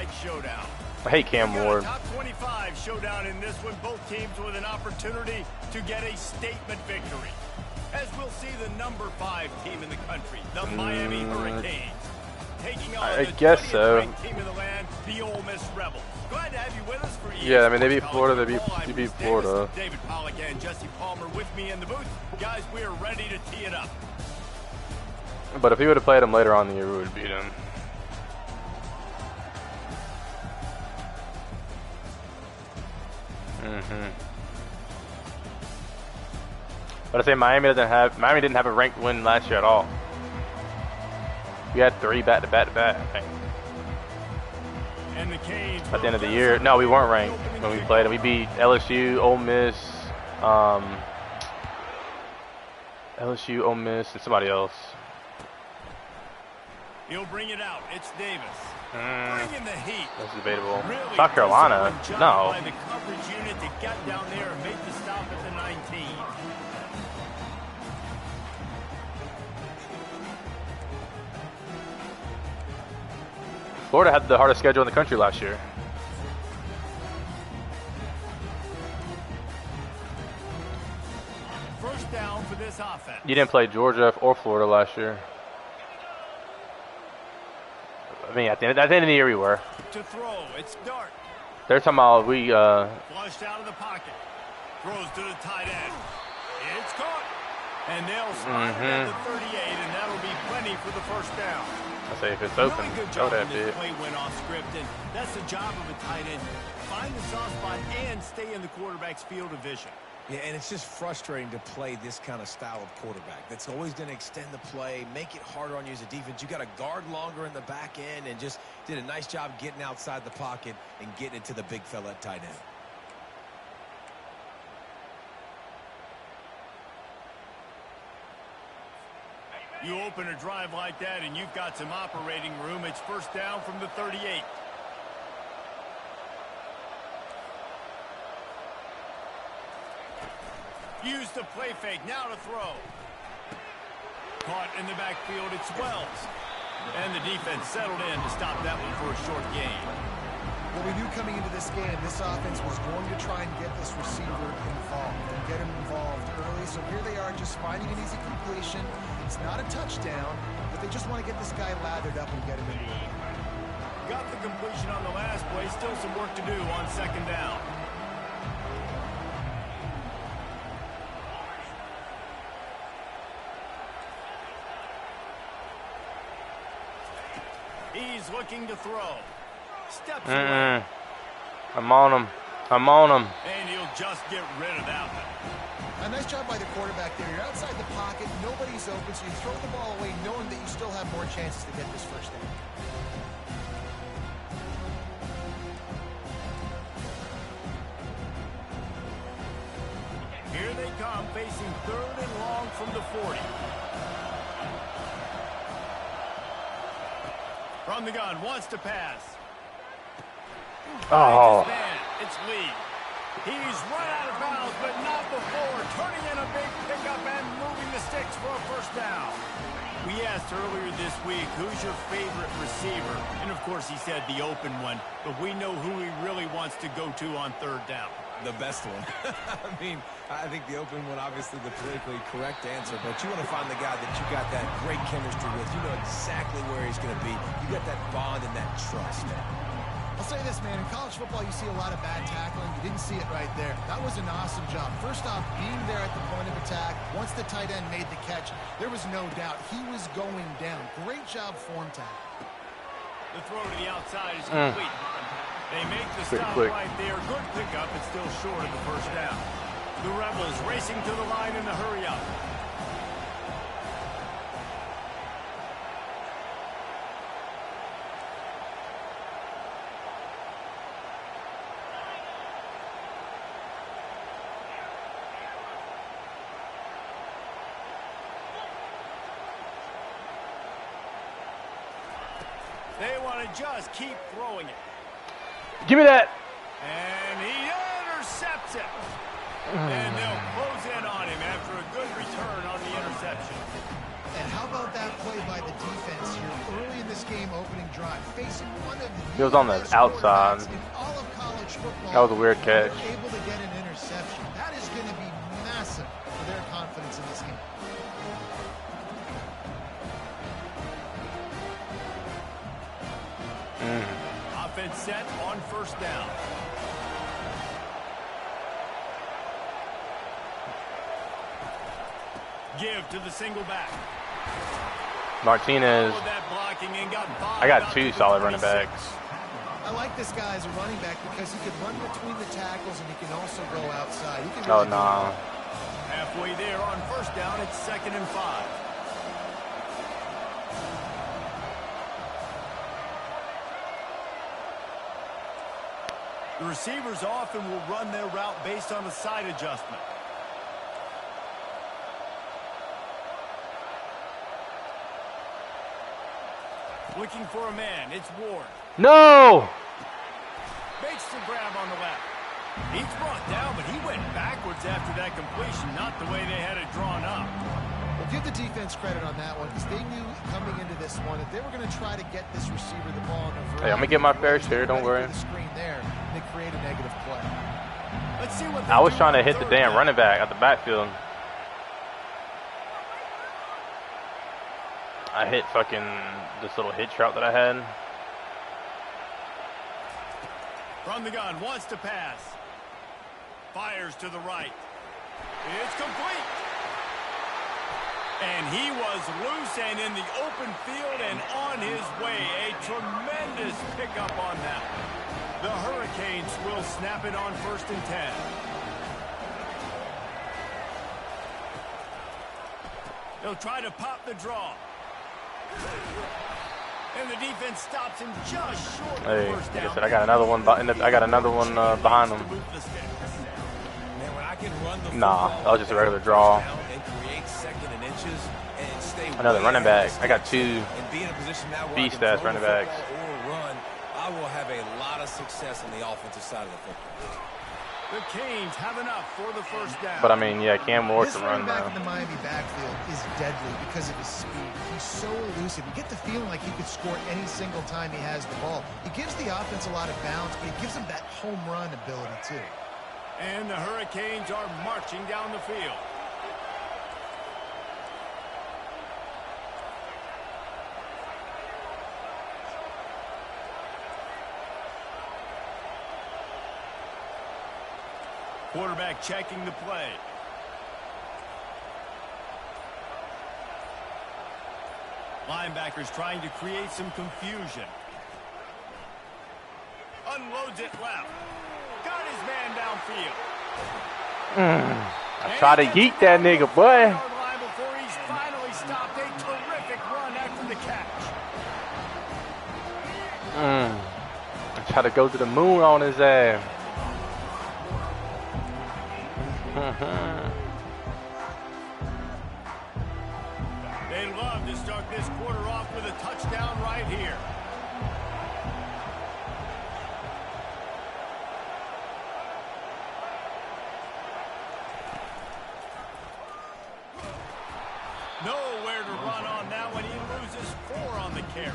quarterback showdown. I hate Cam Ward. Top 25 showdown in this one. Both teams with an opportunity to get a statement victory. As we'll see the number 5 team in the country, the Miami Hurricanes, taking on I the guess 20th so. ranked team in the land, the Ole Miss Rebels. Glad to have you with us for Yeah, I mean, they beat Florida, they beat Florida. David Pollack and Jesse Palmer with me in the booth. Guys, we are ready to tee it up. But if he would have played him later on in the year, we would have beat him. But I say Miami didn't have a ranked win last year at all. We had 3 back-to-back, I think. And the Canes At the end of the year, no, we weren't ranked when we played them. We beat LSU, Ole Miss, and somebody else. He'll bring it out. It's Davis. Bringing the heat. That's debatable. Really South Carolina? No. By the coverage unit that got down there and made the stop at the 19. Florida had the hardest schedule in the country last year. First down for this offense. You didn't play Georgia or Florida last year. I mean, at the end of the year, we were. To throw, it's Dart. They're talking about we. Flushed out of the pocket. Throws to the tight end. It's caught. And they'll spot it at the 38, and that'll be plenty for the first down. I say if it's open, Really good throw job that when this bit. play went off script, and that's the job of a tight end. Find the soft spot and stay in the quarterback's field of vision. Yeah, and it's just frustrating to play this kind of style of quarterback. That's always going to extend the play, make it harder on you as a defense. You got to guard longer in the back end, and just did a nice job getting outside the pocket and getting it to the big fella at tight end. You open a drive like that, and you've got some operating room. It's first down from the 38. Use the play fake. Now to throw. Caught in the backfield. It's Wells. And the defense settled in to stop that one for a short gain. Well, we knew coming into this game, this offense was going to try and get this receiver involved and get him involved early. So here they are just finding an easy completion. It's not a touchdown, but they just want to get this guy lathered up and get him in the game. Got the completion on the last play. Still some work to do on second down. He's looking to throw. Steps away. I'm on him. I'm on him. And he'll just get rid of that one. A nice job by the quarterback there. You're outside the pocket. Nobody's open, so you throw the ball away knowing that you still have more chances to get this first down. Here they come, facing third and long from the 40. From the gun, wants to pass. Oh. It's Lee. He's right out of bounds, but not before. Turning in a big pickup and moving the sticks for a first down. We asked earlier this week, who's your favorite receiver? And, of course, he said the open one. But we know who he really wants to go to on third down. The best one. I mean, I think the open one, obviously the politically correct answer, but you want to find the guy that you got that great chemistry with. You know exactly where he's going to be. You got that bond and that trust. I'll say this, man. In college football, you see a lot of bad tackling. You didn't see it right there. That was an awesome job. First off, being there at the point of attack. Once the tight end made the catch, there was no doubt he was going down. Great job form tackle. The throw to the outside is complete. They make the stop right there. Good pickup, but still short of the first down. The Rebels racing to the line in the hurry-up. They want to just keep throwing it. Give me that. And he intercepts it. And they'll close in on him after a good return on the interception. And how about that play by the defense here early in this game, opening drive, facing one of the He was on the best outside. quarterbacks in all of college football. That was a weird catch. They were able to get an interception. That is going to be massive for their confidence in this game. Offense set on first down. Give to the single back. Martinez. Followed that blocking and got bombed I got out 2 to solid the running 26. backs. I like this guy as a running back because he can run between the tackles and he can also go outside. He can Oh, really nah. Halfway there on first down, it's 2nd and 5. The receivers often will run their route based on a side adjustment. Looking for a man, it's Ward. No! Makes the grab on the left. He's brought down, but he went backwards after that completion, not the way they had it drawn up. Well, give the defense credit on that one because they knew coming into this one that they were going to try to get this receiver the ball on the Hey, I'm gonna get my fair share, don't worry. The screen there, they create a negative play. Let's see what I was trying to hit the damn running back at the backfield. I hit fucking this little hitch route that I had. From the gun, wants to pass. Fires to the right. It's complete. And he was loose and in the open field and on his way. A tremendous pickup on that one. The Hurricanes will snap it on 1st and 10. They'll try to pop the draw. And the defense stops him just short of Hey, first like down. I said, I got another one. I got another one behind him. Man, when I can run the Nah, football that was just a regular draw. and create 2nd and inches and stay Another way running out back. of I got distance 2 and be in a position now where beast I ass can throw running the backs. football or run, I will have a lot of success on the offensive side of the football. The Canes have enough for the first down. But I mean, yeah, Cam Ward This can running run back in now. the Miami backfield is deadly because of his speed. He's so elusive. You get the feeling like he could score any single time he has the ball. He gives the offense a lot of balance, but he gives them that home run ability too. And the Hurricanes are marching down the field. Quarterback checking the play. Linebackers trying to create some confusion. Unloads it left. Got his man downfield. I tried to yeet that nigga, boy. Before he's finally stopped. A terrific run after the catch. I tried to go to the moon on his ass. They love to start this quarter off with a touchdown right here. Nowhere to run on that one. He loses 4 on the carry.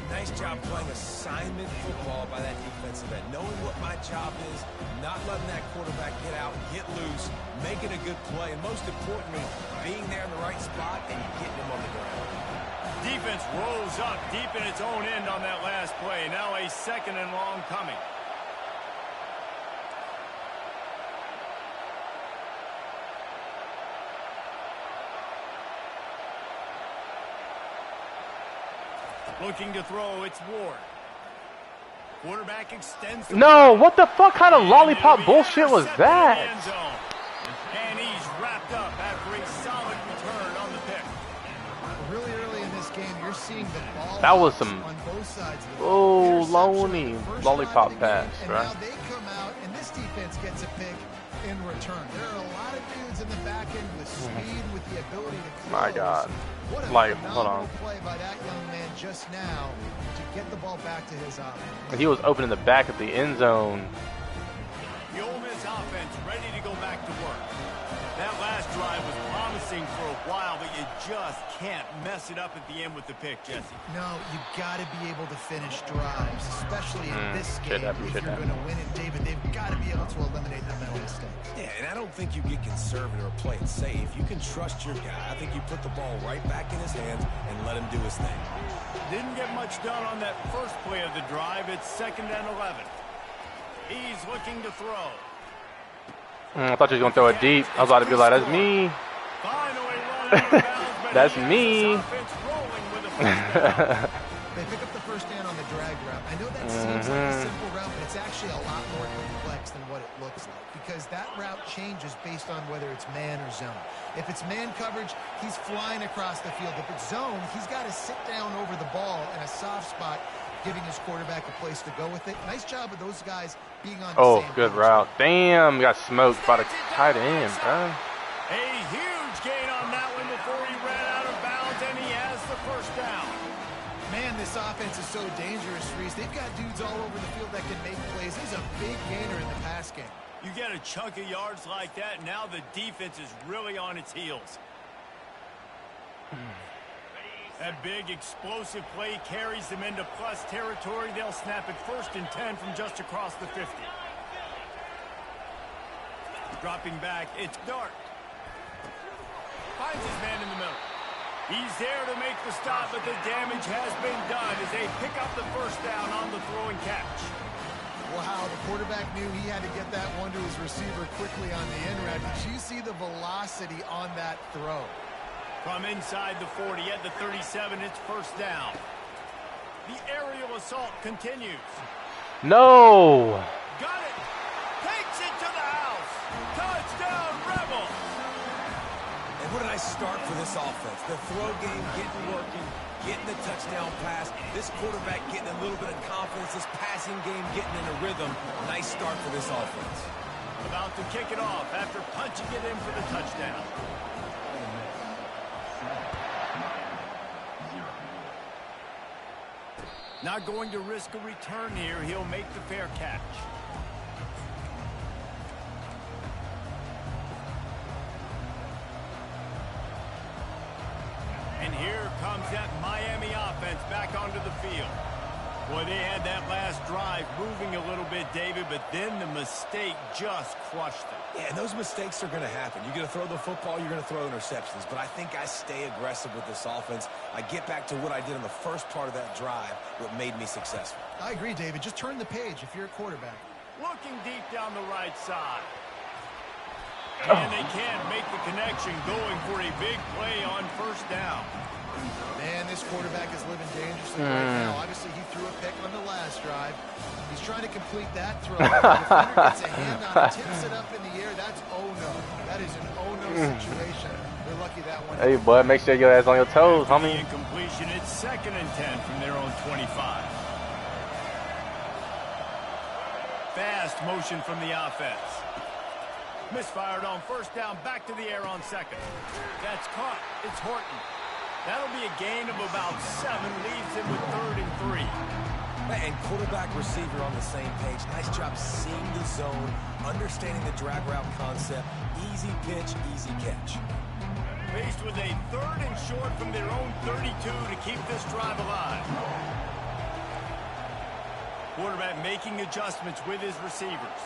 Nice job playing assignment football by that defensive end. Knowing what my job is, not letting that quarterback get out, get loose, making a good play, and most importantly, being there in the right spot and getting him on the ground. Defense rolls up deep in its own end on that last play. Now a 2nd and long coming. Looking to throw, it's Ward. Quarterback extends. No, what the fuck kind of lollipop bullshit was that? And he's wrapped up after a solid return on the pick. Really early in this game, you're seeing the ball That was some on both sides of the oh interception lonely on the first lollipop drive of the game, pass, and right? now they come out, and this defense gets a pick in return. There are a lot of dudes in the back end with speed, with the ability to close. My God. What a Like, hold phenomenal on. play by that young man just now to get the ball back to his offense. He was opening the back of the end zone. The Ole Miss offense ready to go back to work. That last drive was promising. promising for a while, but you just can't mess it up at the end with the pick, Jesse. No, you got to be able to finish drives, especially in this game. If you're going to win it, David, they've got to be able to eliminate the mental mistake. Yeah, and I don't think you get conservative or play it safe. You can trust your guy. I think you put the ball right back in his hands and let him do his thing. Didn't get much done on that first play of the drive. It's 2nd and 11. He's looking to throw. I thought you was going to throw it deep. I was about to be like, that's me. That's me. They pick up the first down on the drag route. I know that seems like a simple route, but it's actually a lot more complex than what it looks like, because that route changes based on whether it's man or zone. If it's man coverage, he's flying across the field. If it's zone, he's got to sit down over the ball in a soft spot, giving his quarterback a place to go with it. Nice job of those guys being on the same good page. route. Damn, got smoked by the tight end, bro. A huge gain on that one before he ran out of bounds, and he has the first down. Man, this offense is so dangerous, Reese. They've got dudes all over the field that can make plays. He's a big gainer in the pass game. You get a chunk of yards like that, now the defense is really on its heels. That big explosive play carries them into plus territory. They'll snap it 1st and 10 from just across the 50. Dropping back, it's Dart. Finds his man in the middle. He's there to make the stop, but the damage has been done as they pick up the first down on the throw and catch. Wow, the quarterback knew he had to get that one to his receiver quickly on the in route. Did you see the velocity on that throw? From inside the 40 at the 37, it's first down. The aerial assault continues. No. Got it. Takes it to the house. Touchdown, Rebels. And what a nice start for this offense. The throw game getting working, getting the touchdown pass. This quarterback getting a little bit of confidence. This passing game getting in a rhythm. Nice start for this offense. About to kick it off after punching it in for the touchdown. Not going to risk a return here. He'll make the fair catch. And here comes that Miami offense back onto the field. Boy, they had that last drive moving a little bit, David, but then the mistake just crushed them. Yeah, and those mistakes are going to happen. You're going to throw the football, you're going to throw interceptions. But I think I stay aggressive with this offense. I get back to what I did in the first part of that drive, what made me successful. I agree, David. Just turn the page if you're a quarterback. Looking deep down the right side. And they can't make the connection, going for a big play on first down. Man, this quarterback is living dangerously right now. Obviously, he threw a pick on the last drive. He's trying to complete that throw. The defender gets a hand on it, tips it up in the air. That's oh-no. That is an oh-no situation. They're lucky that one. Hey, bud, make sure your ass on your toes, homie. Incompletion. It's 2nd and 10 from their own 25. Fast motion from the offense. Misfired on first down, back to the air on 2nd. That's caught. It's Horton. That'll be a gain of about 7, leaves him with 3rd and 3. And quarterback, receiver on the same page. Nice job seeing the zone, understanding the drag route concept. Easy pitch, easy catch. Faced with a 3rd and short from their own 32 to keep this drive alive. Quarterback making adjustments with his receivers.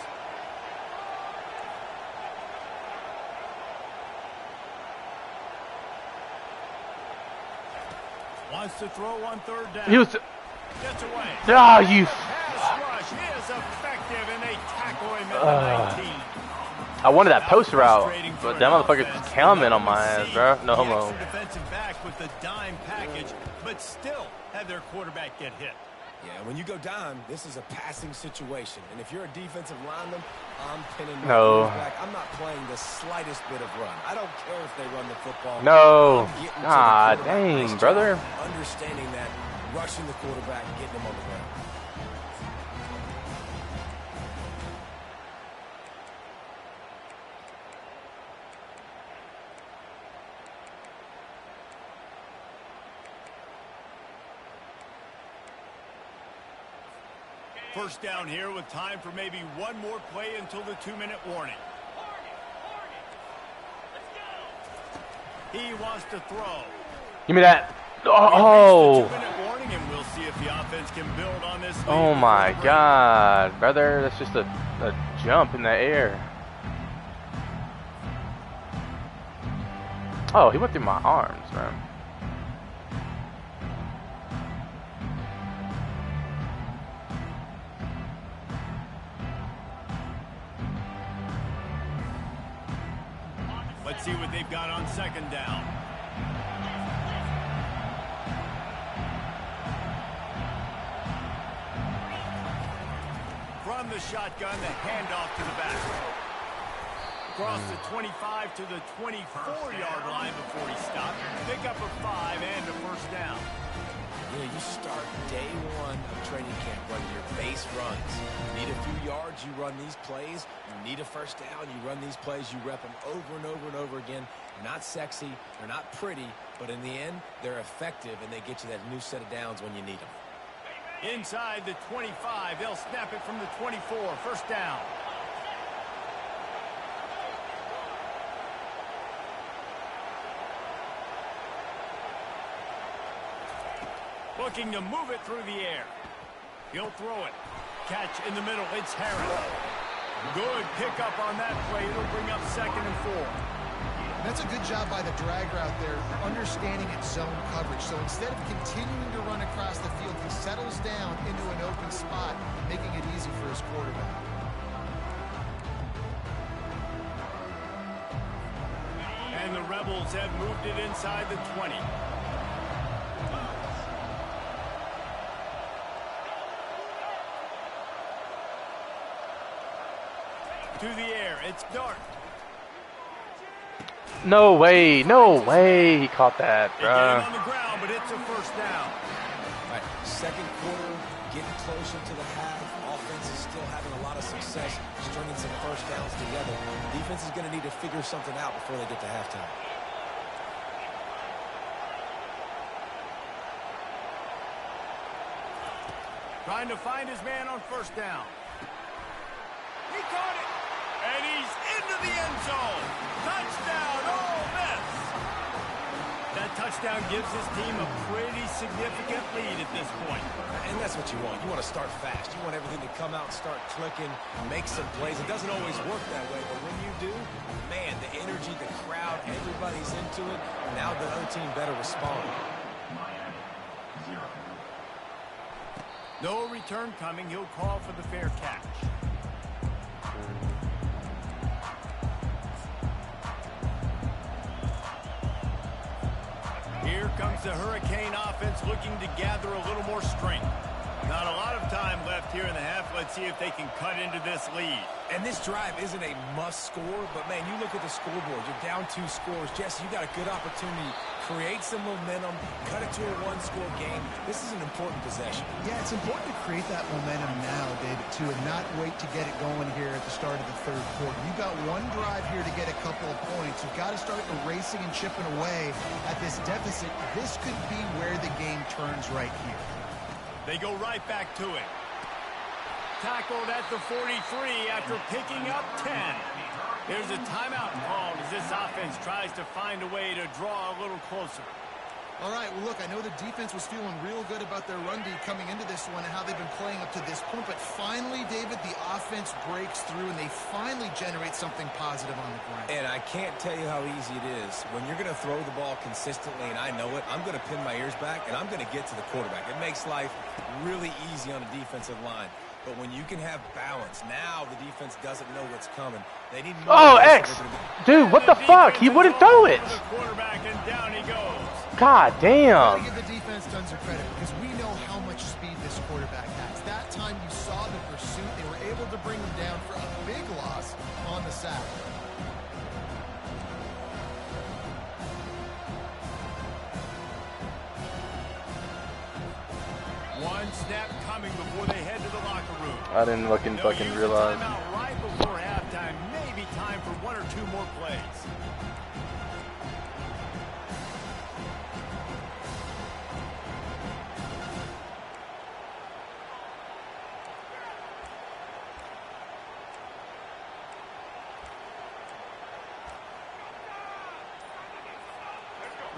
Wants to throw on 3rd down. He was. Gets away. Ah, you. Pass rush is effective, and they tackle him at the 19. I wanted that post route, but that motherfucker just camping on my ass, bro. No homo. The defensive back with the dime package, but still had their quarterback get hit. Yeah, when you go dime, this is a passing situation. And if you're a defensive lineman, I'm pinning my No. quarterback. I'm not playing the slightest bit of run. I don't care if they run the football. No. I'm getting to the God quarterback. dang, Nice job brother. understanding that, rushing the quarterback, and getting him on the ground. First down here with time for maybe one more play until the 2-minute warning. He wants to throw. Give me that. Oh! Oh. Warning, and we'll see if the offense can build on this lead Oh my before the break. God, brother. That's just a jump in the air. Oh, he went through my arms, man. Let's see what they've got on second down. From the shotgun, the handoff to the back. Across the 25 to the 24-yard line before he stopped. Pick up a 5 and a first down. You know, you start day one of training camp running your base runs. You need a few yards, you run these plays. You need a first down, you run these plays. You rep them over and over and over again. They're not sexy, they're not pretty, but in the end, they're effective, and they get you that new set of downs when you need them. Inside the 25, they'll snap it from the 24. First down. Looking to move it through the air. He'll throw it. Catch in the middle. It's Harris. Good pickup on that play. It'll bring up 2nd and 4. That's a good job by the drag route there, understanding its zone coverage. So instead of continuing to run across the field, he settles down into an open spot, making it easy for his quarterback. And the Rebels have moved it inside the 20. To the air, it's Dart. No way, no way he caught that, Again bruh. on the ground, but it's a first down. All right, second quarter, getting closer to the half. Offense is still having a lot of success stringing some first downs together. Defense is going to need to figure something out before they get to halftime. Trying to find his man on first down. He caught it. And he's into the end zone. Touchdown, Ole Miss. That touchdown gives his team a pretty significant lead at this point. And that's what you want. You want to start fast. You want everything to come out and start clicking, make some plays. It doesn't always work that way, but when you do, man, the energy, the crowd, everybody's into it. Now the other team better respond. No return coming. He'll call for the fair catch. Here comes the Hurricane offense looking to gather a little more strength. Not a lot of time left here in the half. Let's see if they can cut into this lead. And this drive isn't a must score, but man, you look at the scoreboard. You're down 2 scores. Jesse, you got a good opportunity. Create some momentum. Cut it to a 1-score game. This is an important possession. Yeah, it's important to create that momentum now, David, too, and not wait to get it going here at the start of the third quarter. You've got one drive here to get a couple of points. You've got to start erasing and chipping away at this deficit. This could be where the game turns right here. They go right back to it. Tackled at the 43 after picking up 10. There's a timeout called as this offense tries to find a way to draw a little closer. All right, well, look, I know the defense was feeling real good about their run D coming into this one and how they've been playing up to this point, but finally, David, the offense breaks through and they finally generate something positive on the ground. And I can't tell you how easy it is. When you're going to throw the ball consistently, and I know it, I'm going to pin my ears back, and I'm going to get to the quarterback. It makes life really easy on a defensive line. But when you can have balance, now the defense doesn't know what's coming. They need more. Oh, X! Dude, what the fuck? He wouldn't throw it! The quarterback, and down he goes. God I damn. give the defense tons of credit because we know how much speed this quarterback has. That time you saw the pursuit, they were able to bring him down for a big loss on the sack. One snap coming before they head to the locker room. I didn't fucking realize. Timeout right before halftime. Maybe time for 1 or 2 more plays.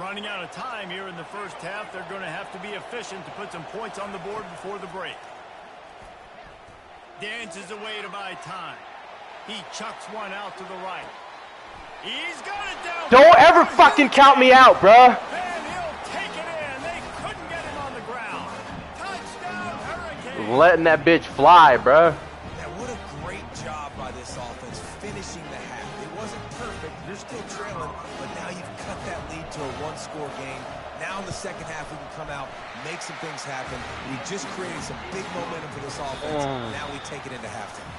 Running out of time here in the first half. They're going to have to be efficient to put some points on the board before the break. Dances away to buy time. He chucks one out to the right. He's got it down. Don't ever fucking count me out, bruh. And he'll take it in. They couldn't get him on the ground. Touchdown, Hurricane. Letting that bitch fly, bruh. Yeah, what a great job by this offense finishing the half. It wasn't perfect. You're still trailing, but now you've cut that lead to a one-score game. Now in the second half, we can come out, make some things happen. We just created some big momentum for this offense. Now we take it into halftime.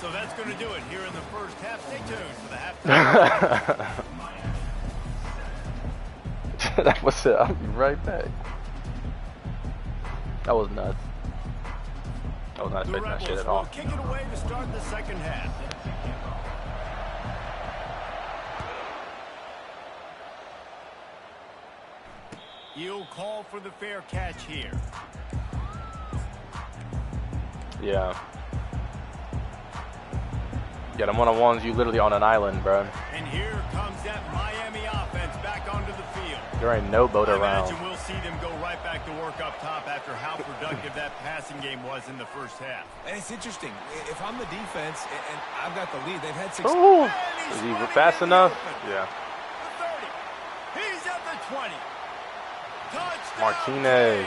So that's going to do it here in the first half. Stay tuned for the halftime. That was it. I'll be right back. That was nuts. I was not The expecting that shit Rebels at will all. kick it away to start the second half. You'll call for the fair catch here. Yeah. Yeah, them one-on-ones, you literally on an island, bro. And here comes that Miami offense back onto the field. There ain't no boat I around. imagine we'll see them go right back to work up top after how productive that passing game was in the first half. And it's interesting. If I'm the defense and I've got the lead, they've had success. Ooh. And he's Is he running fast in the enough? open. Yeah. The 30. He's at the 20. Touchdown, Martinez.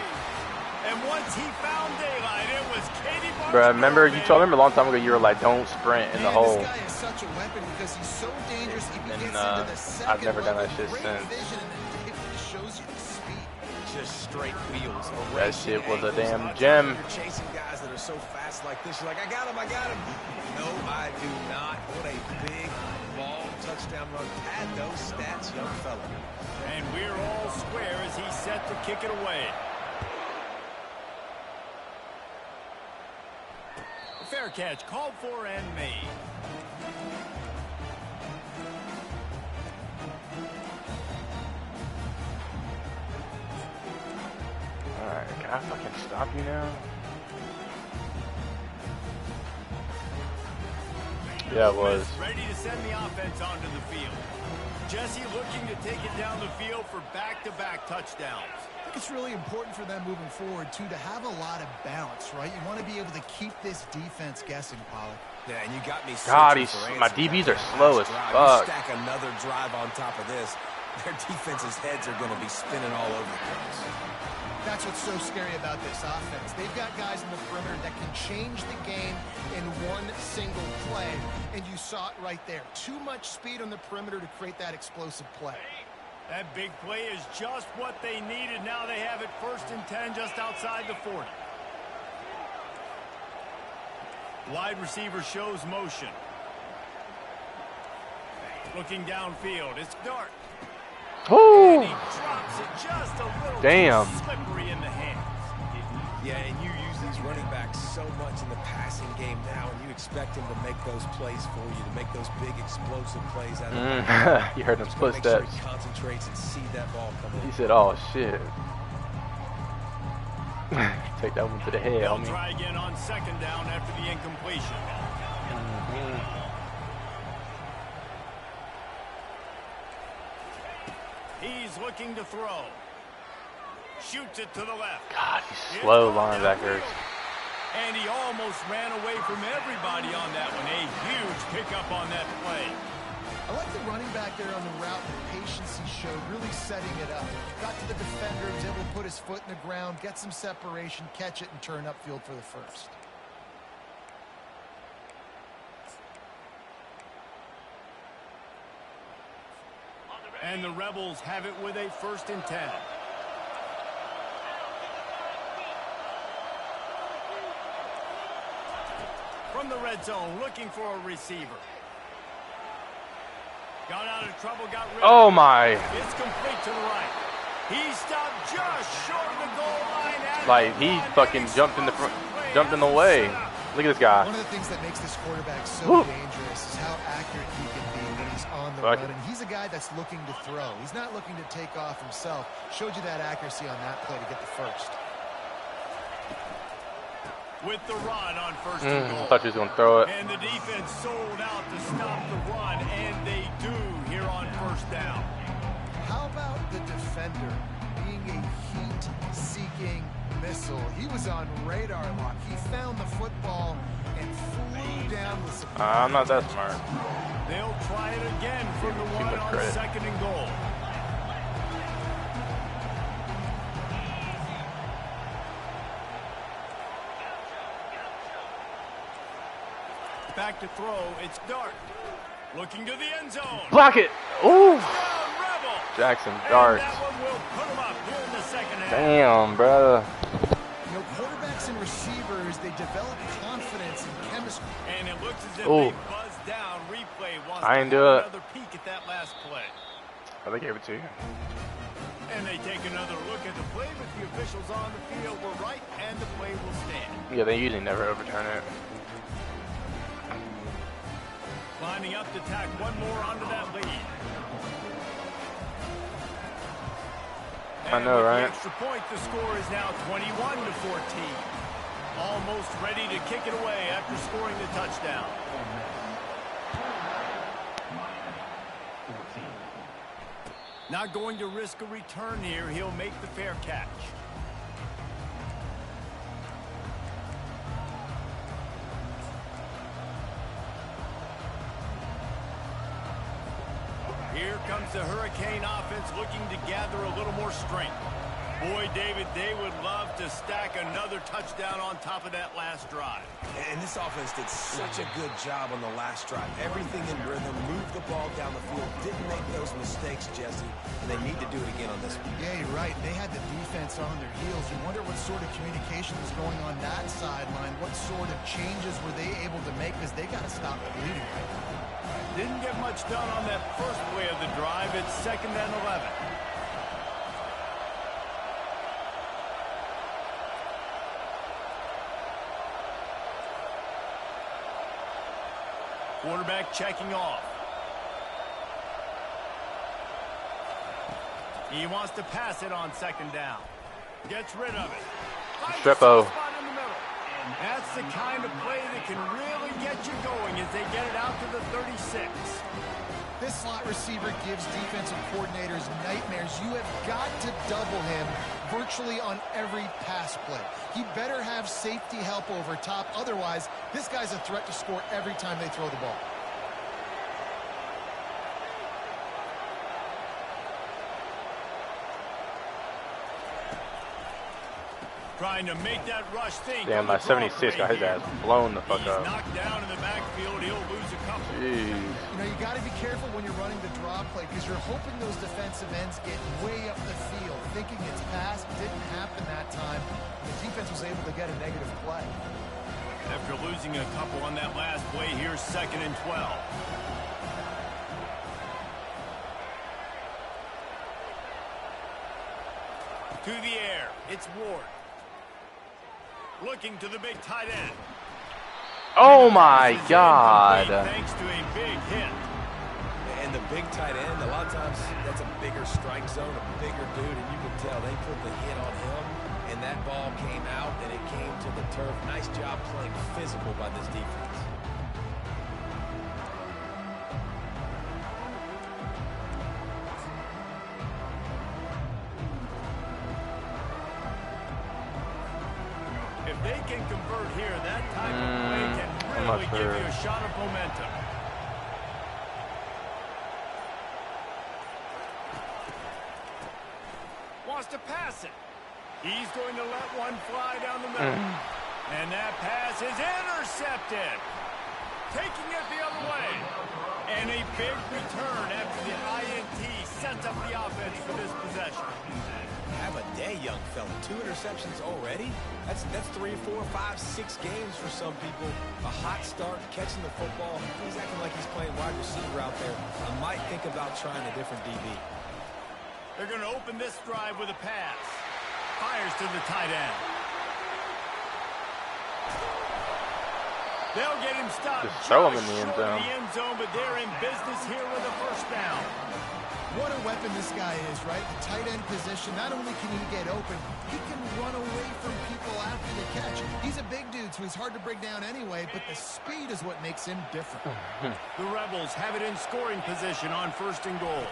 And once he found daylight, it was Katie Barnes. Bro, remember a long time ago you were like, don't sprint in the hole. This guy is such a weapon because he's so dangerous. If he And, gets into the second I've never done that level, shit great since. vision, and it shows you the speed. Just straight wheels. That shit was a Angles. damn A lot of gem. times You're chasing guys that are so fast like this. You're like, I got him. No, I do not. What a big, long touchdown run. Pad those stats, young fella. And we're all square as he's set to kick it away. Fair catch called for and made. Alright, can I fucking stop you now? Yeah, it was. Ready to send the offense onto the field. Jesse looking to take it down the field for back-to-back touchdowns. I think it's really important for them moving forward, too, to have a lot of balance, right? You want to be able to keep this defense guessing, Pollard. Yeah, and you got me. God, searching my for answers DBs after are that slow last as drive. fuck. You stack another drive on top of this, their defense's heads are going to be spinning all over the place. That's what's so scary about this offense. They've got guys in the perimeter that can change the game in one single play, and you saw it right there. Too much speed on the perimeter to create that explosive play. That big play is just what they needed. Now they have it 1st and 10 just outside the 40. Wide receiver shows motion. Looking downfield, it's Dart. Woo! And he drops it just a little Damn. too slippery in the hands. Yeah, and you use these running backs so much in the passing game now, and you expect them to make those plays for you, to make those big explosive plays out of You heard them Just gotta make sure footsteps. he concentrates and see that ball come in. He said, oh shit. Take that one to the head, They'll homie. try again on 2nd down after the incompletion. He's looking to throw. Shoots it to the left. God, these slow linebackers. And he almost ran away from everybody on that one. A huge pickup on that play. I like the running back there on the route, the patience he showed, really setting it up. Got to the defender, was able to put his foot in the ground, get some separation, catch it, and turn upfield for the first. And the Rebels have it with a 1st and 10. From the red zone, looking for a receiver. Got out of trouble, got rid of Oh it. my. It's complete to the right. He stopped just short of the goal line. And Like, he fucking jumped in the front, jumped in the way. Look at this guy. One of the things that makes this quarterback so Whoop. dangerous is how accurate he can be when he's on the Fuck run. it. And he's a guy that's looking to throw. He's not looking to take off himself. Showed you that accuracy on that play to get the first. With the run on 1st and I goal. thought you was gonna throw it. And the defense sold out to stop the run, and they do here on 1st down. How about the defender being a heat-seeking missile? He was on radar lock. He found the football and flew down the support. I'm not that smart. They'll try it again from the one on credit. 2nd and goal. Back to throw. It's Dart. Looking to the end zone. Block it. Ooh. Touchdown, Rebel. Jackson And Dart. that one will put him up here in the second half. Damn, bro. You know, quarterbacks and receivers, they develop confidence and chemistry. And it looks as if Ooh. they buzzed down. Replay wants I to ain't do have it. another peek at that last play. Oh, they gave it to you. And they take another look at the play, but the officials on the field were right, and the play will stand. Yeah, they usually never overturn it. Lining up to tack one more onto that lead. I know, with right? The extra point, the score is now 21-14. Almost ready to kick it away after scoring the touchdown. Not going to risk a return here. He'll make the fair catch. Here comes the Hurricane offense looking to gather a little more strength. Boy, David, they would love to stack another touchdown on top of that last drive. And this offense did such a good job on the last drive. Everything in rhythm, moved the ball down the field, didn't make those mistakes, Jesse, and they need to do it again on this one. Yeah, you're right. They had the defense on their heels. You wonder what sort of communication was going on that sideline. What sort of changes were they able to make, because they got to stop the bleeding right now. Didn't get much done on that first play of the drive. It's 2nd and 11. Quarterback checking off. He wants to pass it on 2nd down. Gets rid of it. Finds a Strepo. spot in the middle. That's the kind of play that can really get you going as they get it out to the 36. This slot receiver gives defensive coordinators nightmares. You have got to double him virtually on every pass play. He better have safety help over top. Otherwise, this guy's a threat to score every time they throw the ball. Trying to make that rush think. Damn, my 76 got his ass blown the fuck He's up. knocked down in the backfield. He'll lose a couple. Jeez. You know, you got to be careful when you're running the draw play, because you're hoping those defensive ends get way up the field, thinking it's pass. Didn't happen that time. The defense was able to get a negative play. After losing a couple on that last play, here's 2nd and 12. To the air, it's Ward. Looking to the big tight end. Oh my God. Thanks to a big hit. And the big tight end, a lot of times that's a bigger strike zone, a bigger dude, and you can tell they put the hit on him, and that ball came out, and it came to the turf. Nice job playing physical by this defense. If they can convert here, that type of play can really give you a shot of momentum. Wants to pass it. He's going to let one fly down the middle. And that pass is intercepted. Taking it the other way. And a big return after the INT sets up the offense for this possession. Have a day, young fella. 2 interceptions already? That's 3, 4, 5, 6 games for some people. A hot start, catching the football. He's acting like he's playing wide receiver out there. I might think about trying a different DB. They're going to open this drive with a pass. Fires to the tight end. They'll get him stopped. Just throw him in the end short of zone. the end zone, but they're in business here with a first down. What a weapon this guy is, right? The tight end position, not only can he get open, he can run away from people after the catch. He's a big dude, so he's hard to bring down anyway, but the speed is what makes him different. The Rebels have it in scoring position on 1st and goal.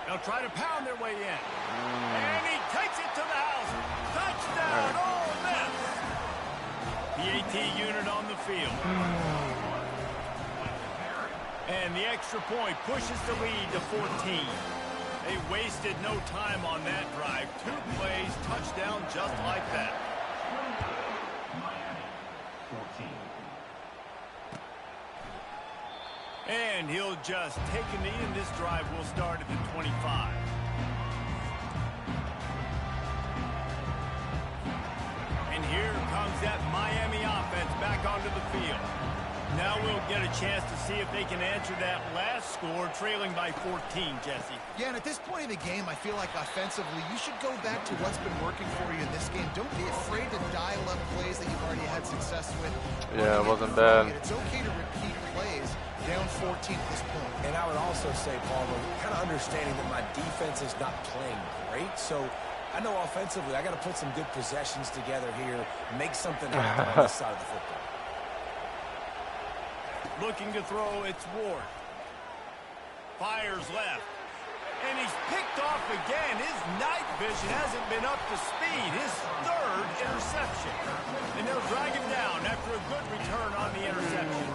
They'll try to pound their way in. And he takes it to the house. Touchdown, Ole Miss. The AT unit on the field. And the extra point pushes the lead to 14. They wasted no time on that drive. 2 plays, touchdown just like that. And he'll just take a knee, and this drive will start at the 25. And here comes that Miami offense back onto the field. Now we'll get a chance to see if they can answer that last score, trailing by 14, Jesse. Yeah, and at this point in the game, I feel like offensively, you should go back to what's been working for you in this game. Don't be afraid to dial up plays that you've already had success with. Yeah, it wasn't bad. It's okay to repeat plays down 14 at this point. And I would also say, Paul, kind of understanding that my defense is not playing great, so I know offensively I got to put some good possessions together here, make something happen on this side of the football. Looking to throw, it's Ward. Fires left. And he's picked off again. His night vision hasn't been up to speed. His 3rd interception. And they'll drag him down after a good return on the interception.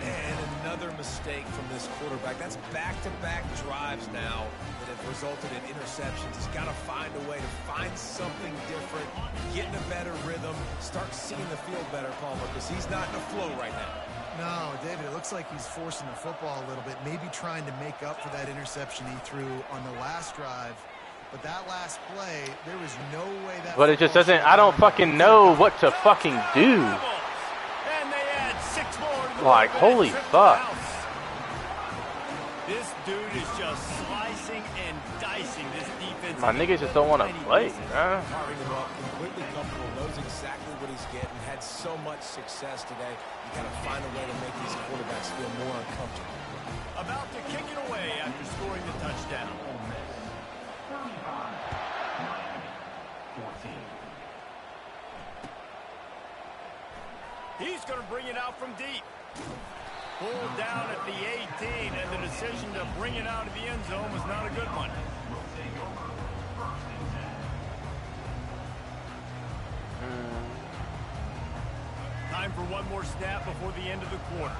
And another mistake from this quarterback. That's back-to-back drives now that have resulted in interceptions. He's got to find a way to find something different, get in a better rhythm, start seeing the field better, Paul, because he's not in a flow right now. No, David, it looks like he's forcing the football a little bit, maybe trying to make up for that interception he threw on the last drive. But that last play, there was no way that... But it just doesn't... I don't fucking know what to fucking do. And they add 6 more to the Like, holy fuck. This dude is just slicing and dicing this defense. My niggas just don't want to play, huh? Carving him up, completely comfortable, knows exactly what he's getting, had so much success today. You got to find a way to make these quarterbacks feel more uncomfortable. About to kick it away after scoring the touchdown. He's going to bring it out from deep. Pulled down at the 18, and the decision to bring it out of the end zone was not a good one. Time for one more snap before the end of the quarter.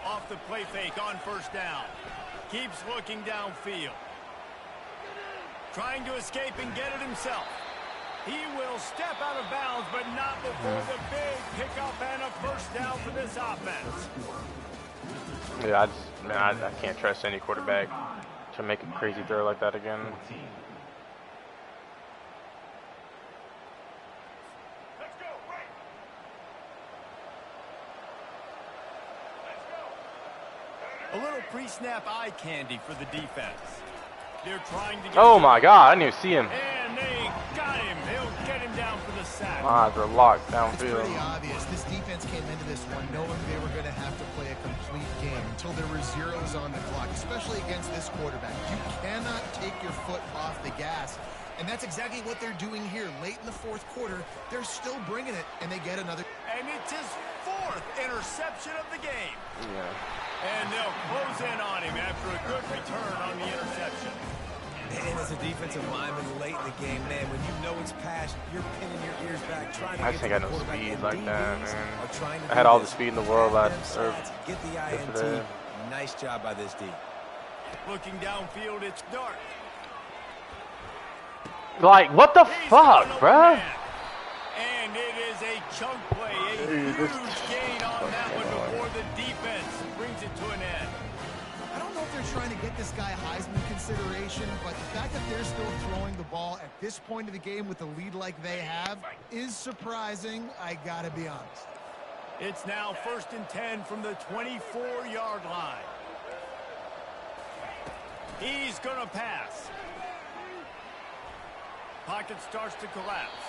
Off the play fake on 1st down. Keeps looking downfield. Trying to escape and get it himself. He will step out of bounds, but not before the big pickup and a 1st down for this offense. Yeah, I can't trust any quarterback to make a crazy throw like that again. A little pre-snap eye candy for the defense. They're trying to get... Oh my God, I didn't even see him. And they got him. They'll get him down for the sack. My eyes are locked It's downfield. pretty obvious. This defense came into this one knowing they were going to have to play a complete game until there were zeros on the clock, especially against this quarterback. You cannot take your foot off the gas, and that's exactly what they're doing here. Late in the 4th quarter, they're still bringing it, and they get another. And it's his 4th interception of the game. Yeah. And they'll close in on him after a good return on the interception. And as a defensive lineman late in the game, man, when you know it's past, you're pinning your ears back, trying to I get just ain't to got the no quarterback. speed And like that, DBs man. are trying to I had do all the this. speed in the world Get last them stats, get the INT. yesterday. Nice job by this D. Looking downfield, it's Dart. Like, what the He's fuck, going bruh? over man. And it is a chunk play, a huge gain on that one before the defense brings it to an end. I don't know if they're trying to get this guy Heisman consideration, but the fact that they're still throwing the ball at this point of the game with the lead like they have is surprising, I gotta be honest. It's now 1st and 10 from the 24-yard line. He's going to pass. Pocket starts to collapse.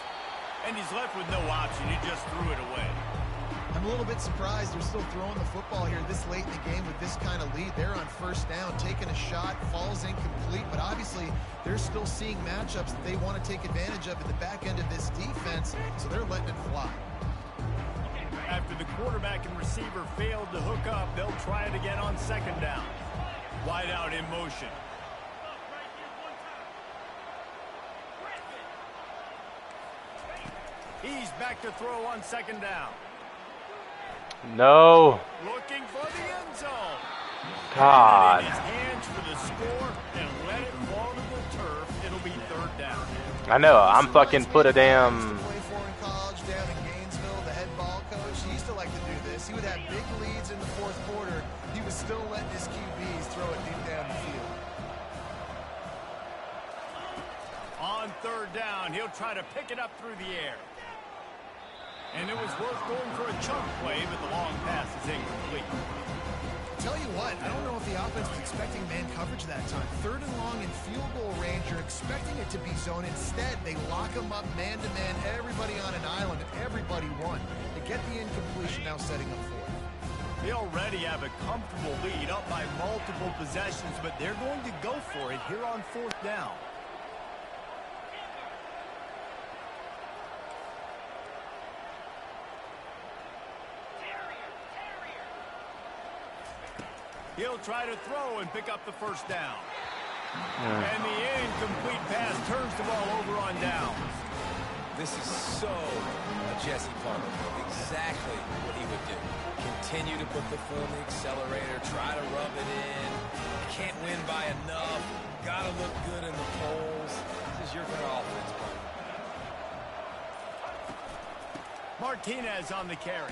And he's left with no option. He just threw it away. I'm a little bit surprised they're still throwing the football here this late in the game with this kind of lead. They're on 1st down, taking a shot, falls incomplete, but obviously they're still seeing matchups that they want to take advantage of at the back end of this defense, so they're letting it fly. After the quarterback and receiver failed to hook up, they'll try it again on second down. Wide out in motion. He's back to throw on second down. No. Looking for the end zone. God. In his hands for the score and let it fall to the turf. It'll be third down. I know. I'm fucking put a damn. Play for in college down in Gainesville, the head ball coach. He used to like to do this. He would have big leads in the fourth quarter. He was still letting his QBs throw it deep down the field. On third down, he'll try to pick it up through the air. And it was worth going for a chunk play, but the long pass is incomplete. Tell you what, I don't know if the offense was expecting man coverage that time. Third and long in field goal range, you're expecting it to be zone. Instead, they lock them up man-to-man, everybody on an island, and everybody won. They get the incompletion, now setting up fourth. They already have a comfortable lead, up by multiple possessions, but they're going to go for it here on fourth down. He'll try to throw and pick up the first down. And the incomplete pass turns the ball over on downs. This is so a Jesse Palmer move. Exactly what he would do. Continue to put the foot on the accelerator, try to rub it in. Can't win by enough. Gotta look good in the polls. This is your kind of offense, Palmer. Martinez on the carry.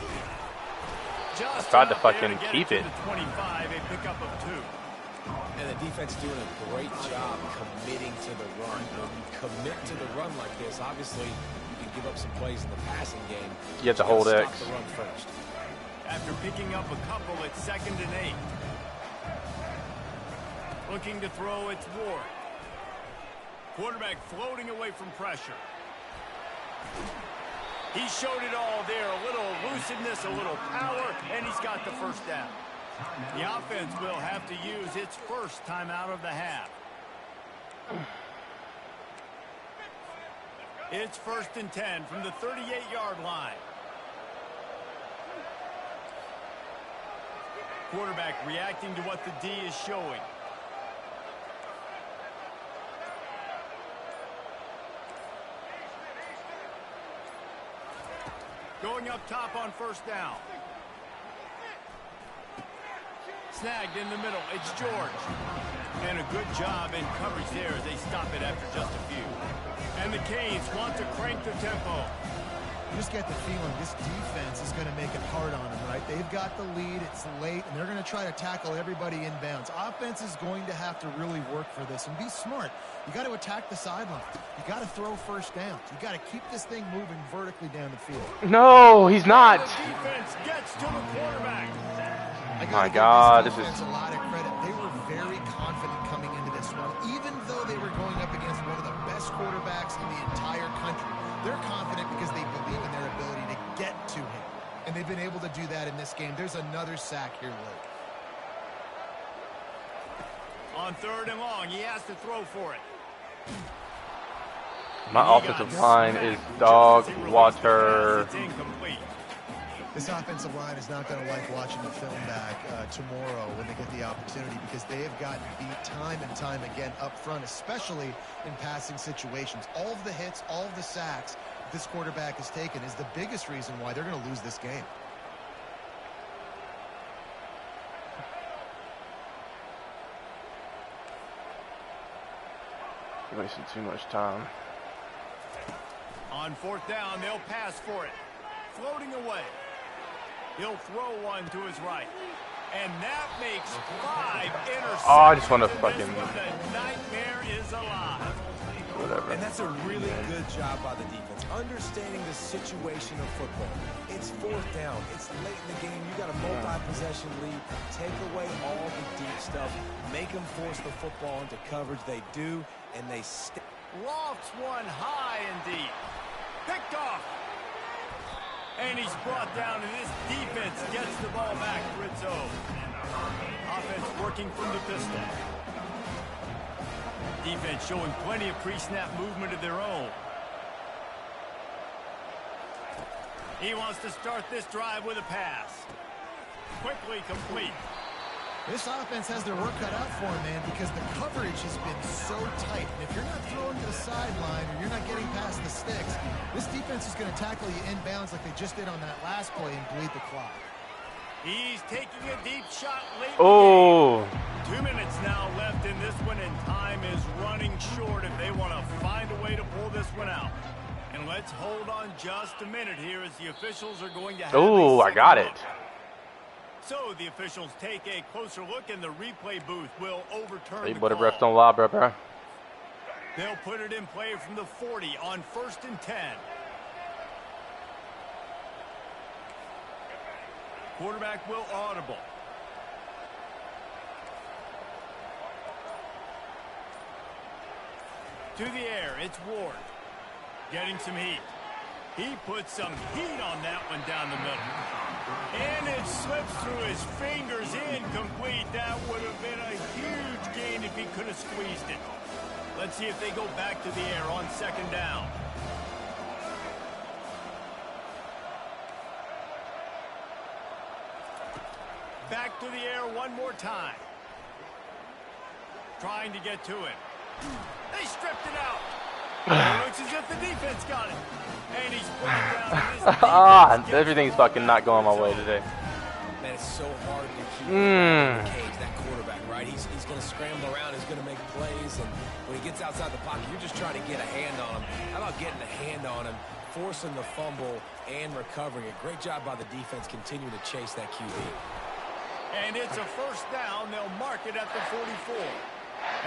Just tried to fucking keep it. 25, a pickup of 2. And the defense doing a great job committing to the run. When you commit to the run like this, obviously you can give up some plays in the passing game. You have to hold X. Stop the run first. After picking up a couple, it's 2nd and 8. Looking to throw, it's Ward. Quarterback floating away from pressure. He showed it all there, a little elusiveness, a little power, and he's got the first down. The offense will have to use its first timeout of the half. It's 1st and 10 from the 38-yard line. Quarterback reacting to what the D is showing. Going up top on first down. Snagged in the middle. It's George. And a good job in coverage there as they stop it after just a few. And the Canes want to crank the tempo. You just get the feeling this defense is going to make it hard on them, right? They've got the lead, it's late, and they're going to try to tackle everybody inbounds. Offense is going to have to really work for this and be smart. You got to attack the sideline. You got to throw first downs. You got to keep this thing moving vertically down the field. No, he's not. The defense gets to the quarterback. My God, this is a lot of credit. They were very confident coming into this one, even though they were going up against one of the best quarterbacks in the entire country. They're confident because they believe in their ability to get to him, and they've been able to do that in this game. There's another sack here late. On 3rd and long, he has to throw for it. my offensive line is dog water. It's incomplete. This offensive line is not going to like watching the film back tomorrow when they get the opportunity, because they have gotten beat time and time again up front, especially in passing situations. All of the hits, all of the sacks this quarterback has taken is the biggest reason why they're going to lose this game. You're wasting too much time. On 4th down, they'll pass for it. Floating away. He'll throw one to his right. And that makes 5 interceptions. Oh, I just want to fucking... The nightmare is alive. Whatever. And that's a really good job by the defense, understanding the situation of football. It's 4th down. It's late in the game. You got a multi-possession lead. Take away all the deep stuff. Make them force the football into coverage. They do, and they stay. Lofts one high and deep. Picked off. And he's brought down, and this defense gets the ball back for its own. Offense working from the pistol. Defense showing plenty of pre-snap movement of their own. He wants to start this drive with a pass. Quickly complete. This offense has their work cut out for them, man, because the coverage has been so tight. And if you're not throwing to the sideline or you're not getting past the sticks, this defense is going to tackle you inbounds like they just did on that last play and bleed the clock. He's taking a deep shot late. Oh. 2 minutes now left in this one, and time is running short if they want to find a way to pull this one out. And let's hold on just a minute here as the officials are going to have Oh, I got it. So the officials take a closer look, and the replay booth will overturn Hey, the but the call. refs don't lie, bro. They'll put it in play from the 40 on 1st and 10. Quarterback will audible. To the air, it's Ward. Getting some heat. He puts some heat on that one down the middle. And it slips through his fingers, incomplete. That would have been a huge gain if he could have squeezed it. Let's see if they go back to the air on 2nd down. Back to the air one more time. Trying to get to him. They stripped it out. It looks as if the defense got it. And he's put it down. Everything's fucking not going my way today. Man, it's so hard to keep in the cage, that quarterback, right? He's going to scramble around. He's going to make plays. And when he gets outside the pocket, you're just trying to get a hand on him. How about getting a hand on him, forcing the fumble, and recovering it? Great job by the defense continuing to chase that QB. And it's a 1st down. They'll mark it at the 44.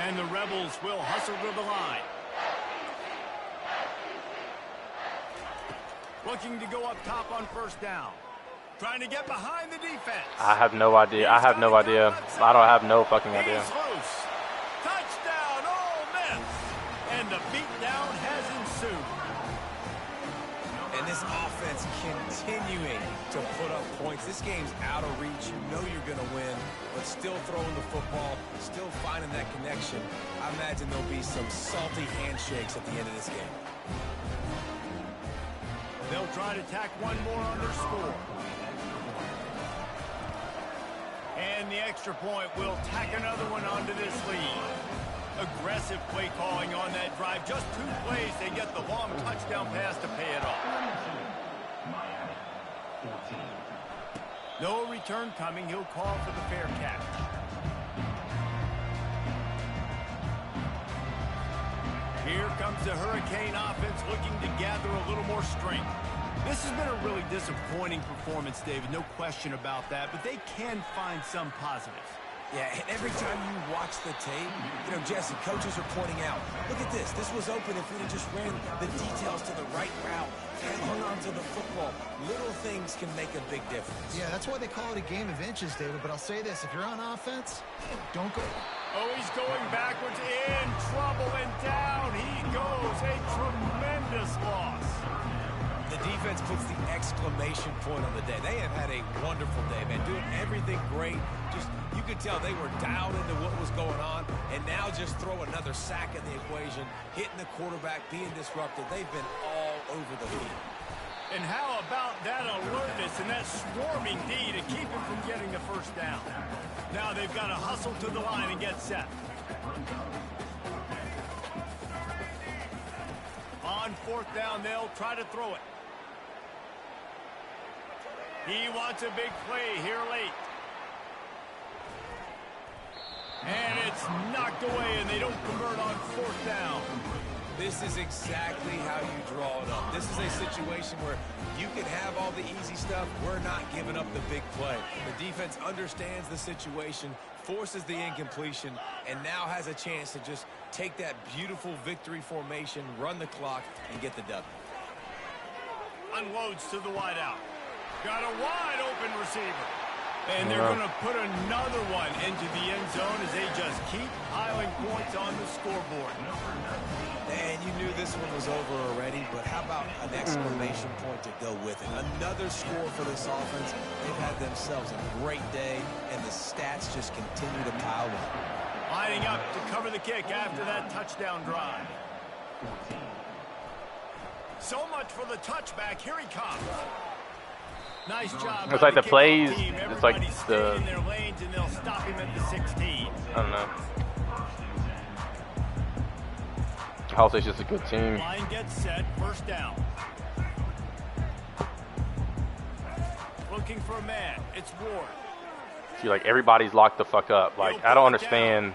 And the Rebels will hustle to the line. Looking to go up top on 1st down. Trying to get behind the defense. I have no idea. I have no idea. I don't have no fucking idea. He's loose. Touchdown, Ole Miss. And the beatdown has ensued. And this offense continuing to put up points. This game's out of reach. You know you're going to win, but still throwing the football, still finding that connection. I imagine there'll be some salty handshakes at the end of this game. They'll try to tack one more on their score. And the extra point will tack another one onto this lead. Aggressive play calling on that drive. Just 2 plays, they get the long touchdown pass to pay it off. No return coming. He'll call for the fair catch. Here comes the Hurricane offense looking to gather a little more strength. This has been a really disappointing performance, David. No question about that, but they can find some positives. Yeah, and every time you watch the tape, you know, Jesse, coaches are pointing out, look at this. This was open if we'd have just ran the details to the right route and hung on to the football. Little things can make a big difference. Yeah, that's why they call it a game of inches, David. But I'll say this, if you're on offense, don't go. Oh, he's going backwards, in trouble, and down he goes. A tremendous loss. The defense puts the exclamation point on the day. They have had a wonderful day, man. Doing everything great. Just, you could tell they were dialed into what was going on. And now just throw another sack in the equation, hitting the quarterback, being disrupted. They've been all over the field. And how about that alertness and that swarming D to keep him from getting the 1st down? Now they've got to hustle to the line and get set. On 4th down, they'll try to throw it. He wants a big play here late. And it's knocked away, and they don't convert on 4th down. This is exactly how you draw it up. This is a situation where you can have all the easy stuff. We're not giving up the big play. The defense understands the situation, forces the incompletion, and now has a chance to just take that beautiful victory formation, run the clock, and get the W. Unloads to the wideout. Got a wide open receiver. And they're going to put another one into the end zone as they just keep piling points on the scoreboard. And you knew this one was over already, but how about an exclamation point to go with it? Another score for this offense. They've had themselves a great day, and the stats just continue to pile up. Lining up to cover the kick after that touchdown drive. So much for the touchback. Here he comes. Nice job. It's like the plays, kickoff team. it's like Everybody stay the- in their lanes, and they'll stop him at the 16. I don't know. Ohio State's just a good team. Line gets set, first down. Looking for a man. It's Ward. See, like everybody's locked the fuck up. Like I don't understand.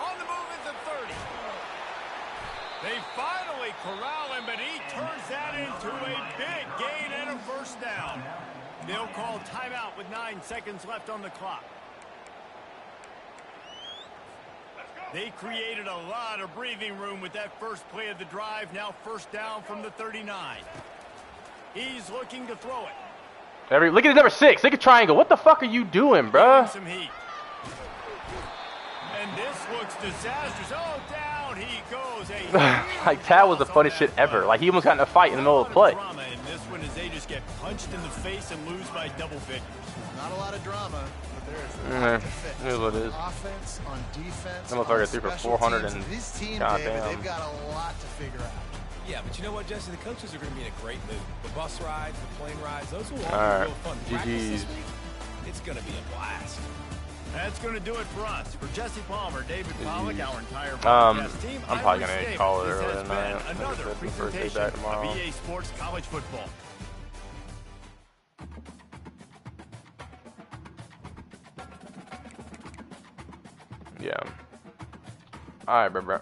On the move is the 30. They finally corral him, but he turns that into a big gain and a first down. They'll call timeout with 9 seconds left on the clock. They created a lot of breathing room with that first play of the drive. Now first down from the 39. He's looking to throw it. Look at the number 6. Look at triangle. What the fuck are you doing, bruh? Some heat. And this looks disastrous. Oh, down he goes. Like that was the funniest shit ever. Like he almost got in a fight in the middle of the play. Drama in this one as they just get punched in the face and lose by double figures. Not a lot of drama, but there's a lot to fix. It is what it is. Offense, on defense, That motherfucker on threw for special 400 teams. and This team, goddamn. David, they've got a lot to figure out. Yeah, but you know what, Jesse? The coaches are going to be in a great mood. The bus rides, the plane rides, those will all All be right. real fun. Practice this GGs. week, it's going to be a blast. That's going to do it for us. For Jesse Palmer, David Pollack, our entire I'm broadcast team, probably gonna Irish call it Davis. early This has tonight. been I think another it's the first day presentation back tomorrow. of EA Sports College Football. Yeah. All right, bro.